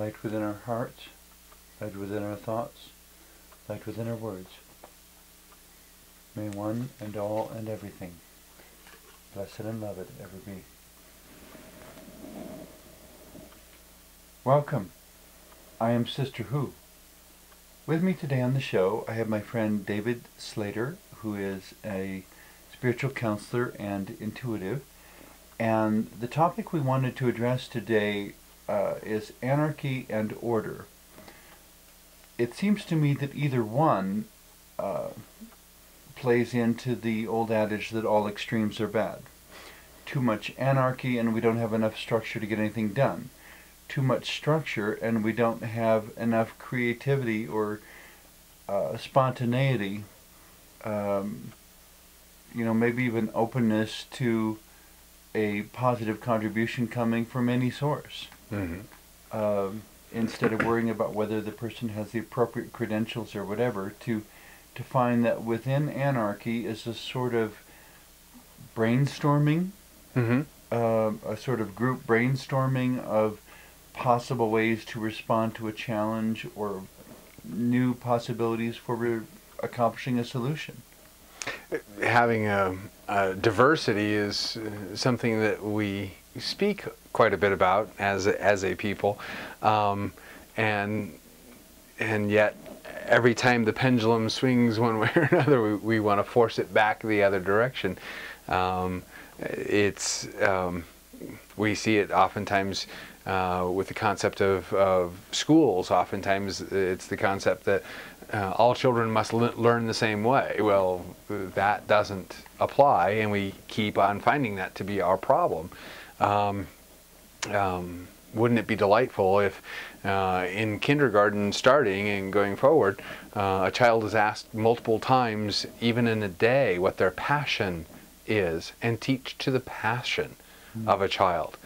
light within our hearts, light within our thoughts, light within our words. May one and all and everything, blessed and loved, ever be. Welcome. I am Sister Who. With me today on the show, I have my friend David Slater, who is a spiritual counselor and intuitive. And the topic we wanted to address today is anarchy and order. It seems to me that either one plays into the old adage that all extremes are bad. Too much anarchy and we don't have enough structure to get anything done. Too much structure and we don't have enough creativity or spontaneity, maybe even openness to a positive contribution coming from any source. Mm-hmm. Instead of worrying about whether the person has the appropriate credentials or whatever, to find that within anarchy is a sort of brainstorming, mm-hmm. A sort of group brainstorming of possible ways to respond to a challenge or new possibilities for accomplishing a solution. Having a diversity is something that we speak quite a bit about as a people, and yet every time the pendulum swings one way or another, we want to force it back the other direction. We see it oftentimes with the concept of schools. Oftentimes it's the concept that all children must learn the same way. Well, that doesn't apply, and we keep on finding that to be our problem. Wouldn't it be delightful if in kindergarten starting and going forward, a child is asked multiple times, even in a day, what their passion is, and teach to the passion of a child.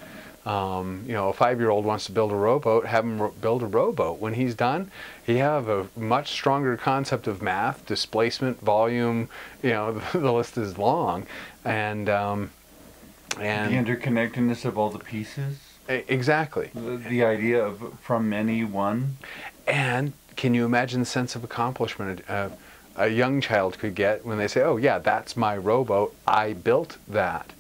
A 5-year-old wants to build a rowboat, have him build a rowboat. When he's done, he have a much stronger concept of math, displacement, volume, the list is long. And the interconnectedness of all the pieces. Exactly. The idea of from many, one. And can you imagine the sense of accomplishment a young child could get when they say, oh yeah, that's my rowboat, I built that.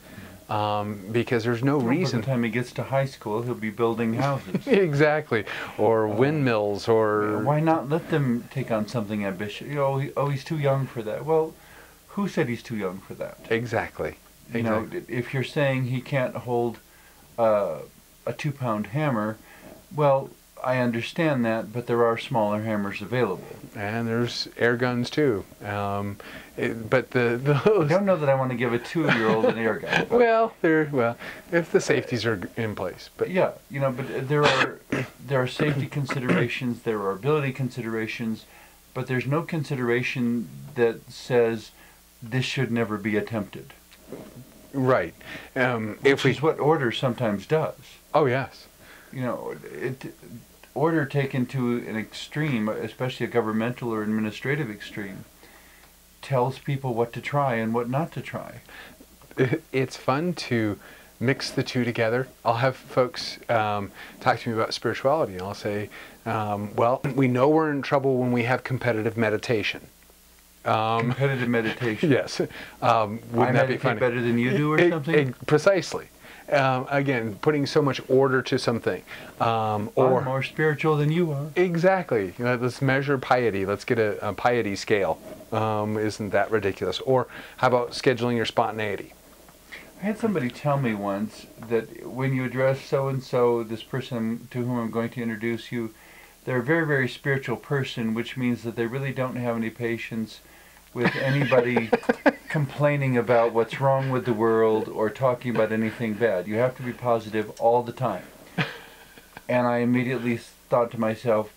Because there's no reason. By the time he gets to high school, he'll be building houses. Exactly. Or windmills, or... Why not let them take on something ambitious? He's too young for that. Well, who said he's too young for that? Exactly. If you're saying he can't hold a 2-pound hammer, well, I understand that, but there are smaller hammers available. And there's air guns too. But I don't know that I want to give a 2-year-old an air gun. Well, if the safeties are in place. But yeah, but there are safety considerations, there are ability considerations, but there's no consideration that says this should never be attempted. Right. Which is what order sometimes does. Oh yes. Order taken to an extreme, especially a governmental or administrative extreme, tells people what to try and what not to try. It's fun to mix the two together. I'll have folks talk to me about spirituality, and I'll say, well, we know we're in trouble when we have competitive meditation. Competitive meditation? Yes. Wouldn't that be funny? Better than you do or something? Precisely. Again, putting so much order to something. I'm more spiritual than you are. Exactly. Let's measure piety. Let's get a piety scale. Isn't that ridiculous? Or how about scheduling your spontaneity? I had somebody tell me once that when you address so-and-so, this person to whom I'm going to introduce you, they're a very, very spiritual person, which means that they really don't have any patience with anybody complaining about what's wrong with the world or talking about anything bad. You have to be positive all the time. And I immediately thought to myself,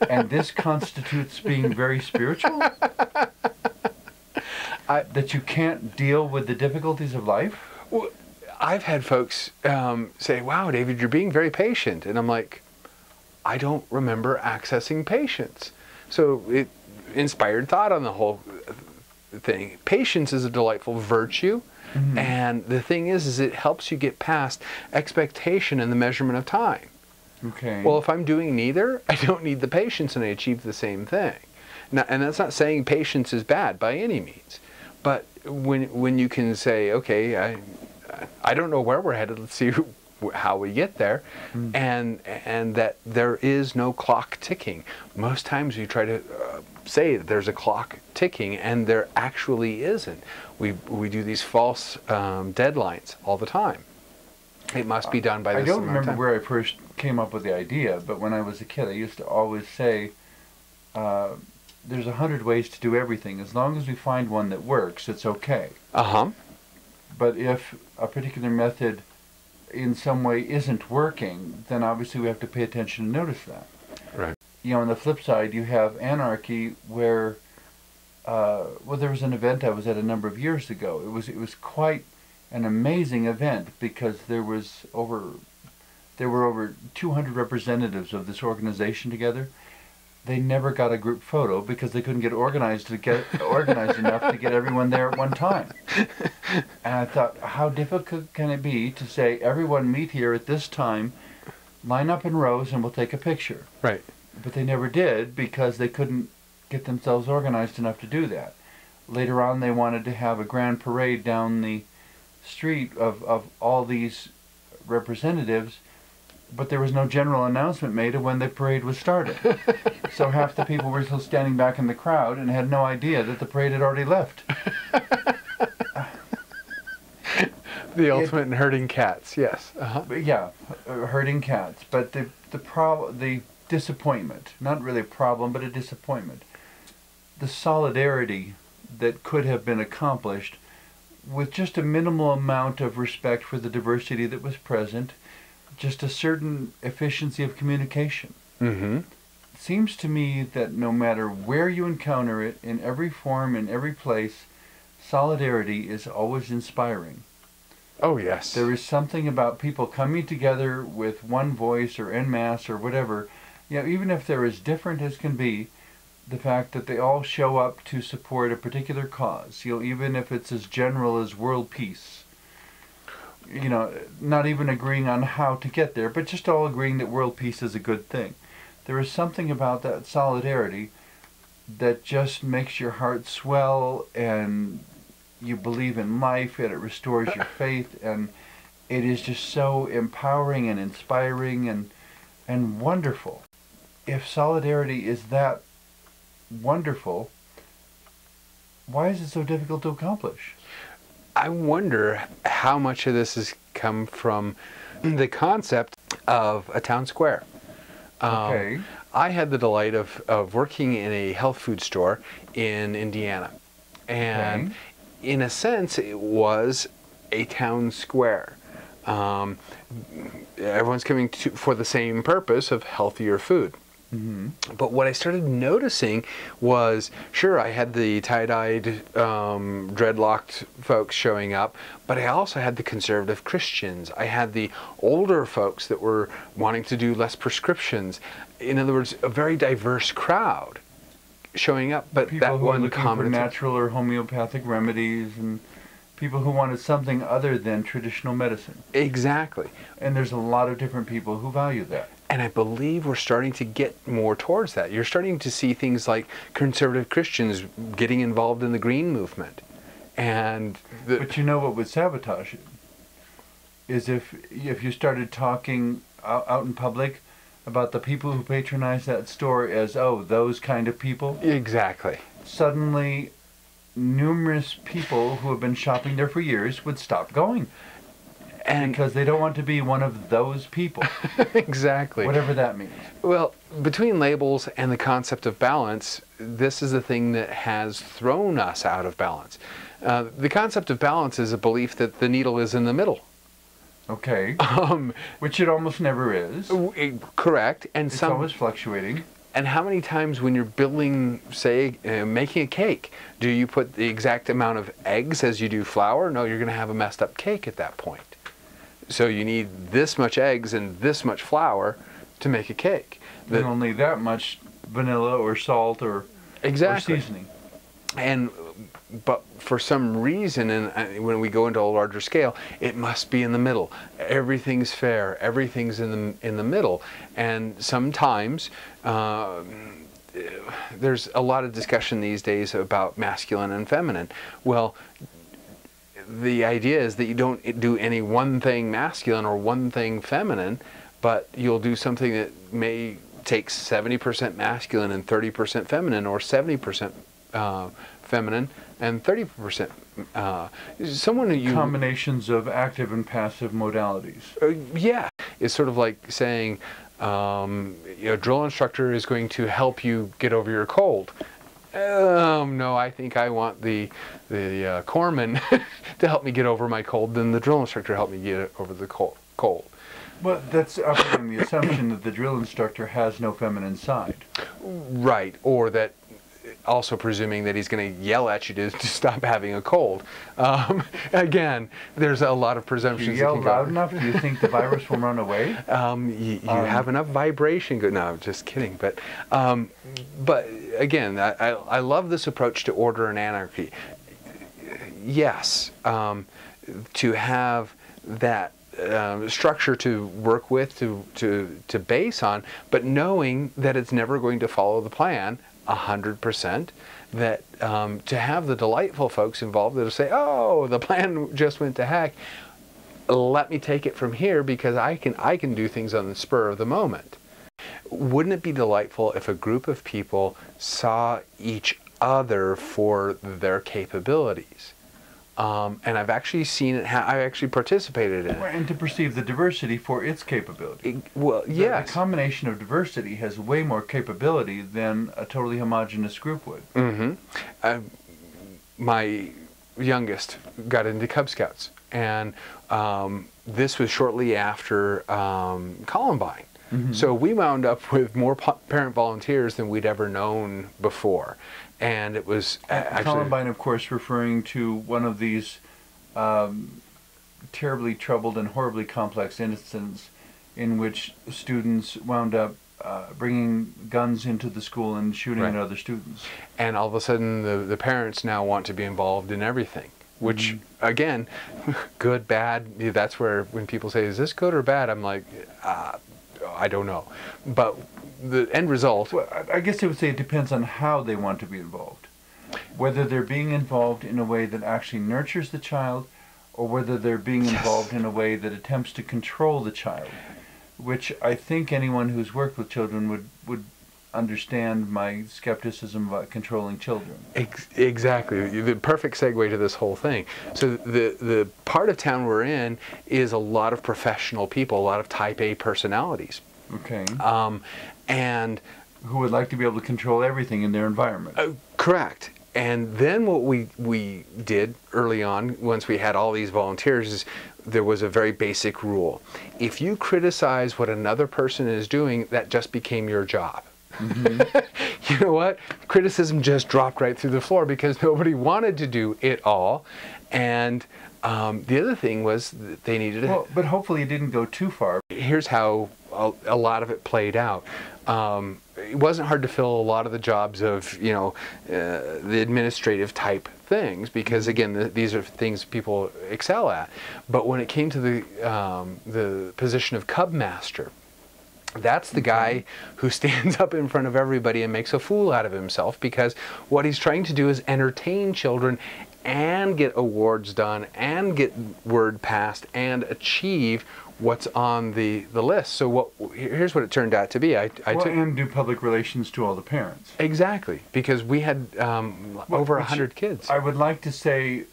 and this constitutes being very spiritual? That you can't deal with the difficulties of life? Well, I've had folks say, wow, David, you're being very patient. And I'm like, I don't remember accessing patience. So it inspired thought on the whole thing. Patience is a delightful virtue. Mm-hmm. And the thing is it helps you get past expectation and the measurement of time. Okay. Well, if I'm doing neither, I don't need the patience and I achieve the same thing. Now, and that's not saying patience is bad by any means. But when you can say, okay, I don't know where we're headed, let's see how we get there, and that there is no clock ticking. Most times we try to say that there's a clock ticking, and there actually isn't. We do these false deadlines all the time. It must be done by this I don't amount of remember time. where I first came up with the idea, but when I was a kid, I used to always say, there's 100 ways to do everything. As long as we find one that works, it's okay. Uh-huh. But if a particular method in some way isn't working, then obviously we have to pay attention and notice that. Right. You know, on the flip side, you have Anarchy, where, well, there was an event I was at a number of years ago. It was quite an amazing event, because there were over 200 representatives of this organization together. They never got a group photo because they couldn't get organized enough to get everyone there at one time. And I thought, how difficult can it be to say, everyone meet here at this time, line up in rows, and we'll take a picture. Right. But they never did, because they couldn't get themselves organized enough to do that. Later on, they wanted to have a grand parade down the street of all these representatives, but there was no general announcement made of when the parade was started. So half the people were still standing back in the crowd and had no idea that the parade had already left. The ultimate in herding cats, yes. Uh-huh. Yeah, herding cats. But the disappointment, not really a problem, but a disappointment. The solidarity that could have been accomplished with just a minimal amount of respect for the diversity that was present, just a certain efficiency of communication. Mm-hmm. It seems to me that no matter where you encounter it, in every form, in every place, solidarity is always inspiring. Oh, yes. There is something about people coming together with one voice, or en masse, or whatever. You know, even if they're as different as can be, the fact that they all show up to support a particular cause, you know, even if it's as general as world peace. You know, not even agreeing on how to get there, but just all agreeing that world peace is a good thing. There is something about that solidarity that just makes your heart swell, and you believe in life, and it restores your faith, and it is just so empowering and inspiring and wonderful. If solidarity is that wonderful, why is it so difficult to accomplish? I wonder how much of this has come from the concept of a town square. Okay. I had the delight of working in a health food store in Indiana. And Okay. in a sense, it was a town square. Everyone's coming for the same purpose of healthier food. Mm-hmm. But what I started noticing was, sure, I had the tie-dyed, dreadlocked folks showing up, but I also had the conservative Christians. I had the older folks that were wanting to do less prescriptions. In other words, a very diverse crowd showing up, but People that who are one looking for common natural or homeopathic remedies, and people who wanted something other than traditional medicine. Exactly. And there's a lot of different people who value that. And I believe we're starting to get more towards that. You're starting to see things like conservative Christians getting involved in the green movement. And But you know what would sabotage it? Is if you started talking out in public about the people who patronize that store as, oh, those kind of people. Exactly. Suddenly, numerous people who have been shopping there for years would stop going. And Because they don't want to be one of those people. exactly. Whatever that means. Well, between labels and the concept of balance, this is the thing that has thrown us out of balance. The concept of balance is a belief that the needle is in the middle. Okay. Which it almost never is. Correct. And It's always fluctuating. And how many times when you're building, say, making a cake, do you put the exact amount of eggs as you do flour? No, you're going to have a messed up cake at that point. So you need this much eggs and this much flour to make a cake. And only that much vanilla or salt or Exactly. or seasoning. But for some reason, and when we go into a larger scale, it must be in the middle. Everything's fair. Everything's in the middle. And sometimes there's a lot of discussion these days about masculine and feminine. Well, the idea is that you don't do any one thing masculine or one thing feminine, but you'll do something that may take 70% masculine and 30% feminine, or 70% feminine and 30%. Someone who you combinations of active and passive modalities. Yeah, it's sort of like saying a drill instructor is going to help you get over your cold. No, I think I want the corpsman to help me get over my cold, then the drill instructor help me get over the cold. Well, that's operating the assumption that the drill instructor has no feminine side. Right, or that also presuming that he's going to yell at you to stop having a cold. Again, there's a lot of presumptions. If you yell loud enough, do you think the virus will run away? You have enough vibration. No, just kidding. But again, I love this approach to order and anarchy. Yes, to have that structure to work with, to base on, but knowing that it's never going to follow the plan 100%, that to have the delightful folks involved that'll say, oh, the plan just went to heck, let me take it from here because I can do things on the spur of the moment. Wouldn't it be delightful if a group of people saw each other for their capabilities? And I've actually seen it, I actually participated in it. And to perceive the diversity for its capability. Well, yes. The combination of diversity has way more capability than a totally homogeneous group would. Mm-hmm. My youngest got into Cub Scouts, and this was shortly after Columbine. Mm-hmm. So we wound up with more parent volunteers than we'd ever known before. And it was actually... Columbine, of course, referring to one of these terribly troubled and horribly complex incidents in which students wound up bringing guns into the school and shooting at other students. And all of a sudden, the parents now want to be involved in everything, which, again, good, bad, that's where when people say, is this good or bad? I'm like, I don't know. But the end result... Well, I guess I would say it depends on how they want to be involved. Whether they're being involved in a way that actually nurtures the child, or whether they're being involved in a way that attempts to control the child, which I think anyone who's worked with children would understand my skepticism about controlling children. Exactly. The perfect segue to this whole thing. So the part of town we're in is a lot of professional people, a lot of type A personalities. Okay. And who would like to be able to control everything in their environment. Correct. And then what we did early on, once we had all these volunteers, is there was a very basic rule. If you criticize what another person is doing, that just became your job. Mm-hmm. You know what? Criticism just dropped right through the floor because nobody wanted to do it all. And the other thing was that they needed Well, but hopefully it didn't go too far. Here's how a lot of it played out. It wasn't hard to fill a lot of the jobs of, the administrative type things because, again, these are things people excel at. But when it came to the position of Cub Master, that's the guy who stands up in front of everybody and makes a fool out of himself because what he's trying to do is entertain children and get awards done and get word passed and achieve what's on the list. So here's what it turned out to be. And do public relations to all the parents. Exactly, because we had over 100 kids. I would like to say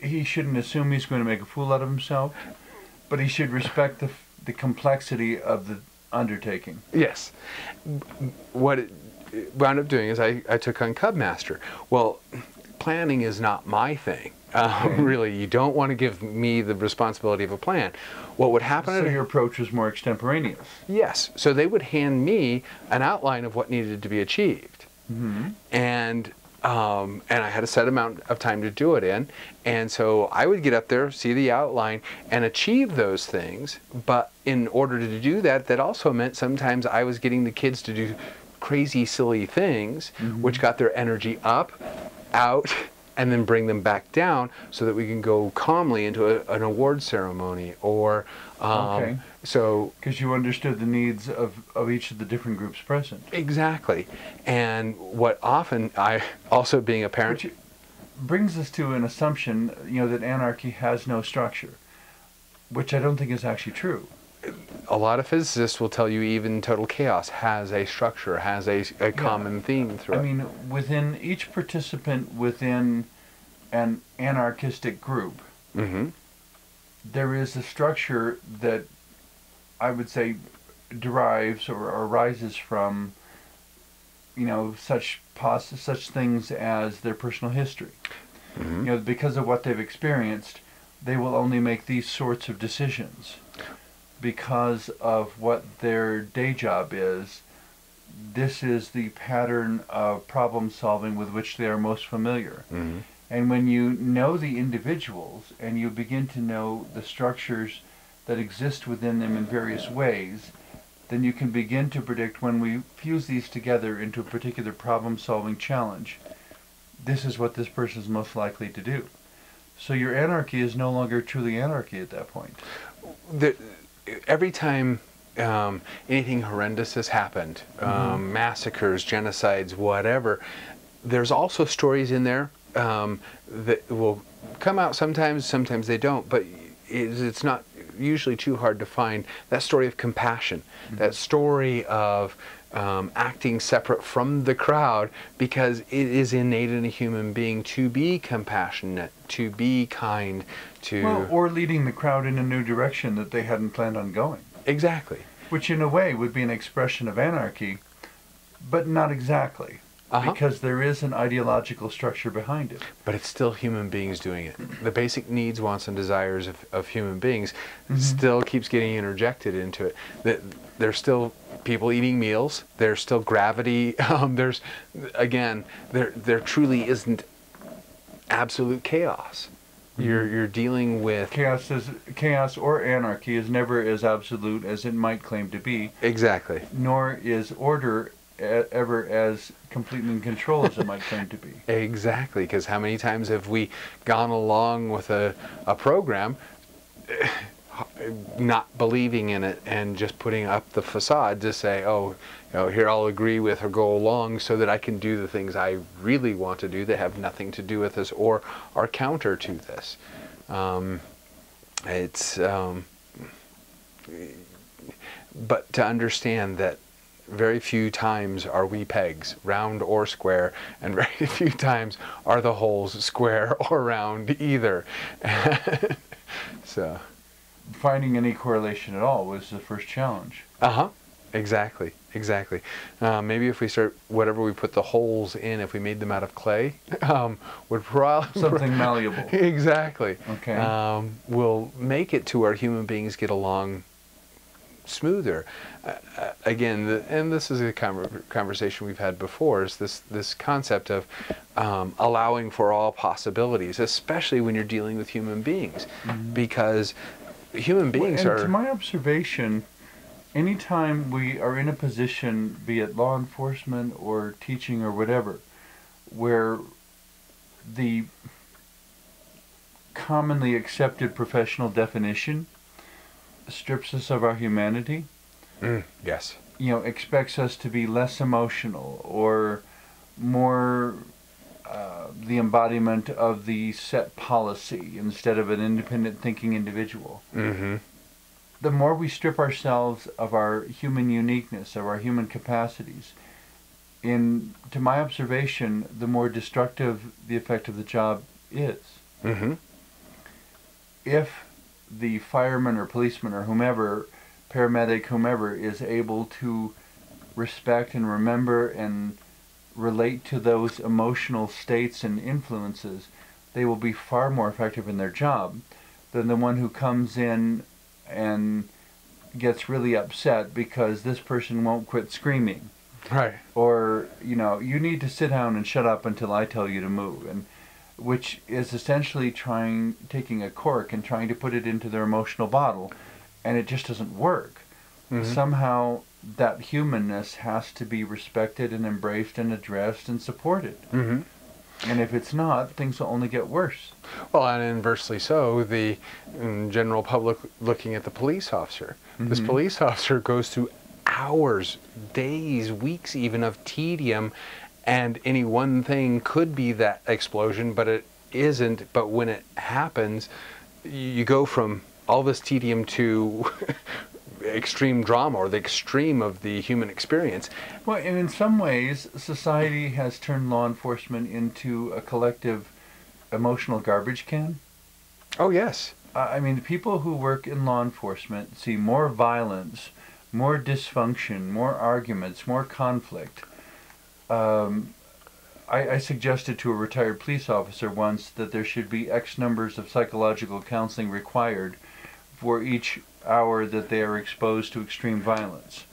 he shouldn't assume he's going to make a fool out of himself, but he should respect the complexity of the undertaking. Yes. What it wound up doing is I took on Cub Master. Well, planning is not my thing. Really, you don't want to give me the responsibility of a plan. What would happen... So your approach was more extemporaneous. Yes. So they would hand me an outline of what needed to be achieved. Mm-hmm. And I had a set amount of time to do it in. And so I would get up there, see the outline, and achieve those things. But in order to do that, that also meant sometimes I was getting the kids to do crazy, silly things, which got their energy up, out, and then bring them back down so that we can go calmly into an award ceremony, or Okay. so Because you understood the needs of each of the different groups present. exactly. And what often I also being a parent, Which brings us to an assumption, that anarchy has no structure, which I don't think is actually true. a lot of physicists will tell you even total chaos has a structure, has a common theme through I it. mean, within each participant within an anarchistic group, Mm-hmm. there is a structure that I would say derives or arises from, such things as their personal history. Mm-hmm. Because of what they've experienced, they will only make these sorts of decisions. Because of what their day job is, this is the pattern of problem solving with which they are most familiar. Mm-hmm. And when you know the individuals and you begin to know the structures that exist within them in various ways, then you can begin to predict when we fuse these together into a particular problem solving challenge, this is what this person is most likely to do. So your anarchy is no longer truly anarchy at that point. Every time anything horrendous has happened, massacres, genocides, whatever, there's also stories in there that will come out sometimes they don't, but it's not usually too hard to find that story of compassion, that story of acting separate from the crowd, because it is innate in a human being to be compassionate, to be kind, to... Well, or leading the crowd in a new direction that they hadn't planned on going. Exactly. Which in a way would be an expression of anarchy, but not exactly. Because there is an ideological structure behind it. But it's still human beings doing it. The basic needs, wants, and desires of human beings still keeps getting interjected into it. There's still people eating meals. There's still gravity. There truly isn't absolute chaos. You're dealing with... Chaos or anarchy is never as absolute as it might claim to be. Exactly. Nor is order ever as completely in control as it might claim to be. Exactly, because how many times have we gone along with a program not believing in it and just putting up the facade to say, oh, here I'll agree with or go along so that I can do the things I really want to do that have nothing to do with this or are counter to this. But to understand that very few times are we pegs, round or square, and very few times are the holes square or round either. So, finding any correlation at all was the first challenge. Exactly. Maybe if we start, whatever we put the holes in, if we made them out of clay, would probably... Something malleable. Exactly. Okay. Will make it to where human beings get along smoother. Again, and this is a conversation we've had before, is this concept of allowing for all possibilities, especially when you're dealing with human beings, because human beings are... To my observation, anytime we are in a position, be it law enforcement or teaching or whatever, where the commonly accepted professional definition strips us of our humanity. Yes. Expects us to be less emotional or more the embodiment of the set policy instead of an independent thinking individual. The more we strip ourselves of our human uniqueness, of our human capacities, to my observation, the more destructive the effect of the job is. If the fireman or policeman or whomever, paramedic, whomever, is able to respect and remember and relate to those emotional states and influences, they will be far more effective in their job than the one who comes in and gets really upset because this person won't quit screaming. Right. Or, you need to sit down and shut up until I tell you to move. And which is essentially taking a cork and trying to put it into their emotional bottle, and it just doesn't work. Somehow that humanness has to be respected and embraced and addressed and supported. And if it's not, things will only get worse. Well, and inversely so, the general public looking at the police officer. This police officer goes through hours, days, weeks even of tedium, and any one thing could be that explosion, but it isn't. But when it happens, you go from all this tedium to extreme drama, or the extreme of the human experience. Well, and in some ways, society has turned law enforcement into a collective emotional garbage can. Oh, yes. I mean, people who work in law enforcement see more violence, more dysfunction, more arguments, more conflict. I suggested to a retired police officer once that there should be X numbers of psychological counseling required for each hour that they are exposed to extreme violence.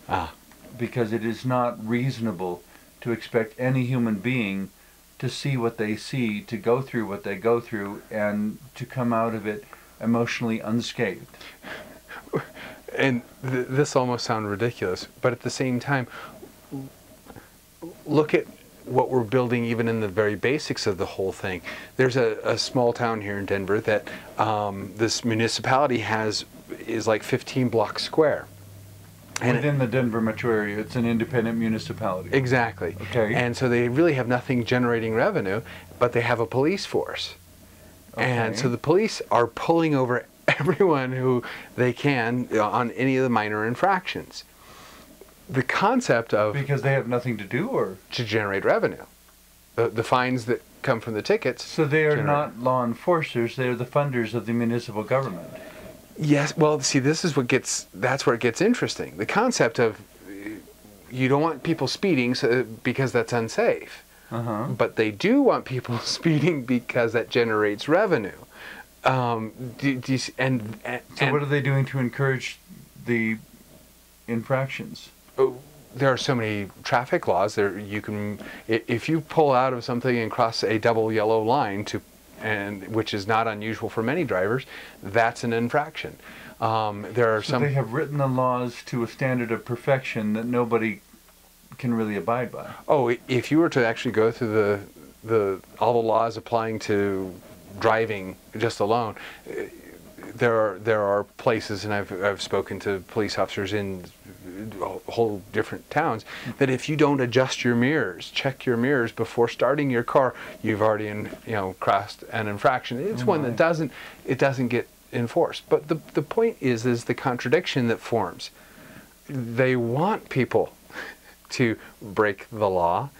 Because it is not reasonable to expect any human being to see what they see, to go through what they go through, and to come out of it emotionally unscathed. And this almost sounds ridiculous, but at the same time, look at what we're building even in the very basics of the whole thing. There's a small town here in Denver that this municipality is like 15 blocks square. And within the Denver metro area, it's an independent municipality. Exactly. Okay. And so they really have nothing generating revenue, but they have a police force. Okay. And so the police are pulling over everyone who they can on any of the minor infractions. The concept of... Because they have nothing to do, or? To generate revenue. The fines that come from the tickets... So they are not law enforcers, they are the funders of the municipal government. Yes, well, see, that's where it gets interesting. The concept of you don't want people speeding because that's unsafe. But they do want people speeding because that generates revenue. So what are they doing to encourage the infractions? There are so many traffic laws. If you pull out of something and cross a double yellow line which is not unusual for many drivers, that's an infraction. They have written the laws to a standard of perfection that nobody can really abide by. Oh, if you were to actually go through all the laws applying to driving just alone, there are places, and I've spoken to police officers in whole different towns, that if you don't adjust your mirrors, check your mirrors before starting your car, you've already crossed an infraction. It's one that doesn't get enforced. But the point is the contradiction that forms. They want people to break the law,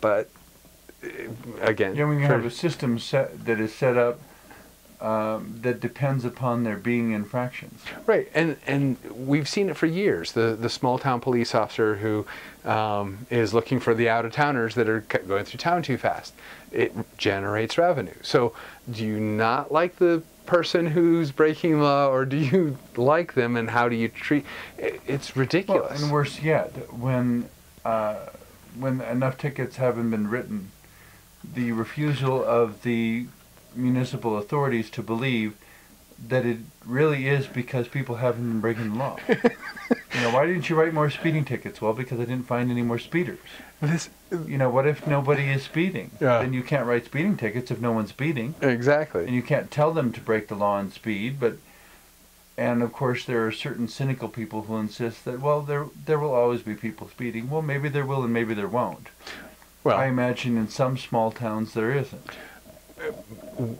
but again, when you have a system that is set up that depends upon there being infractions. Right, and we've seen it for years. The small town police officer who is looking for the out-of-towners that are going through town too fast. It generates revenue. So do you not like the person who's breaking the law, or do you like them, and how do you treat... It's ridiculous. Well, and worse yet, when enough tickets haven't been written, the refusal of the municipal authorities to believe that it really is because people haven't been breaking the law. Why didn't you write more speeding tickets? Well, because I didn't find any more speeders. What if nobody is speeding? Yeah. Then you can't write speeding tickets if no one's speeding. Exactly. And you can't tell them to break the law and speed, and of course there are certain cynical people who insist that, well, there will always be people speeding. Well, maybe there will and maybe there won't. Well, I imagine in some small towns there isn't.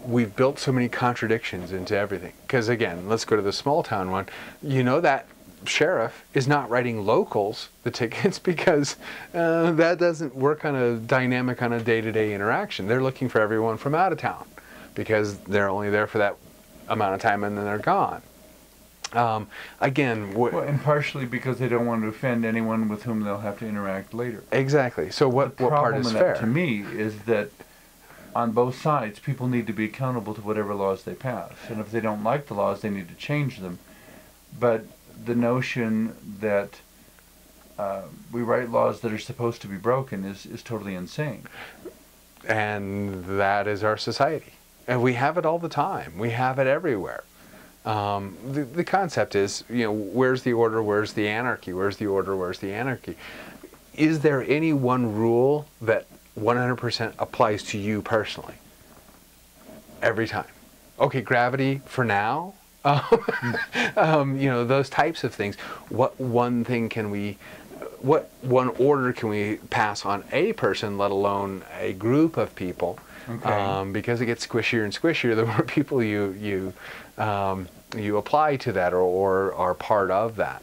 We've built so many contradictions into everything. Because again, let's go to the small town one. That sheriff is not writing locals the tickets because that doesn't work on a dynamic on a day-to-day interaction. They're looking for everyone from out of town because they're only there for that amount of time and then they're gone. And partially because they don't want to offend anyone with whom they'll have to interact later. Exactly. So what part is fair? To me is that on both sides, people need to be accountable to whatever laws they pass. And if they don't like the laws, they need to change them. But the notion that we write laws that are supposed to be broken is totally insane. And that is our society. And we have it all the time. We have it everywhere. The concept is, where's the order, where's the anarchy? Where's the order, where's the anarchy? Is there any one rule that 100% applies to you personally. Every time. Okay, gravity for now. Those types of things. What one order can we pass on a person, let alone a group of people? Okay. Because it gets squishier and squishier the more people you apply to that or are part of that.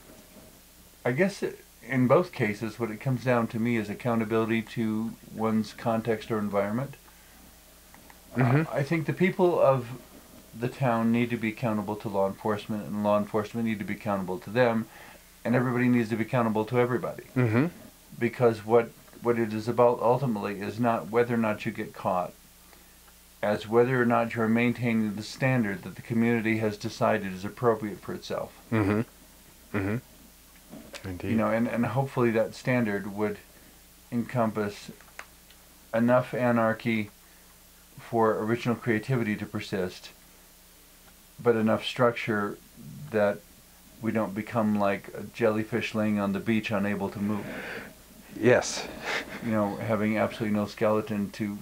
I guess in both cases, what it comes down to me is accountability to one's context or environment. I think the people of the town need to be accountable to law enforcement, and law enforcement need to be accountable to them, and everybody needs to be accountable to everybody. Because what it is about ultimately is not whether or not you get caught, as whether or not you're maintaining the standard that the community has decided is appropriate for itself. Indeed. And hopefully that standard would encompass enough anarchy for original creativity to persist, but enough structure that we don't become like a jellyfish laying on the beach unable to move. Yes. Having absolutely no skeleton to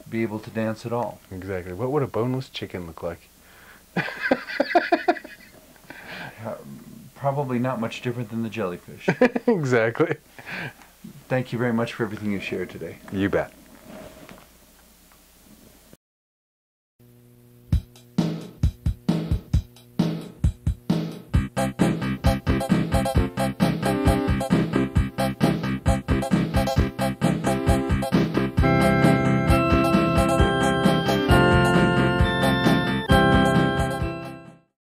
be able to dance at all. Exactly. What would a boneless chicken look like? Probably not much different than the jellyfish. Exactly. Thank you very much for everything you shared today. You bet.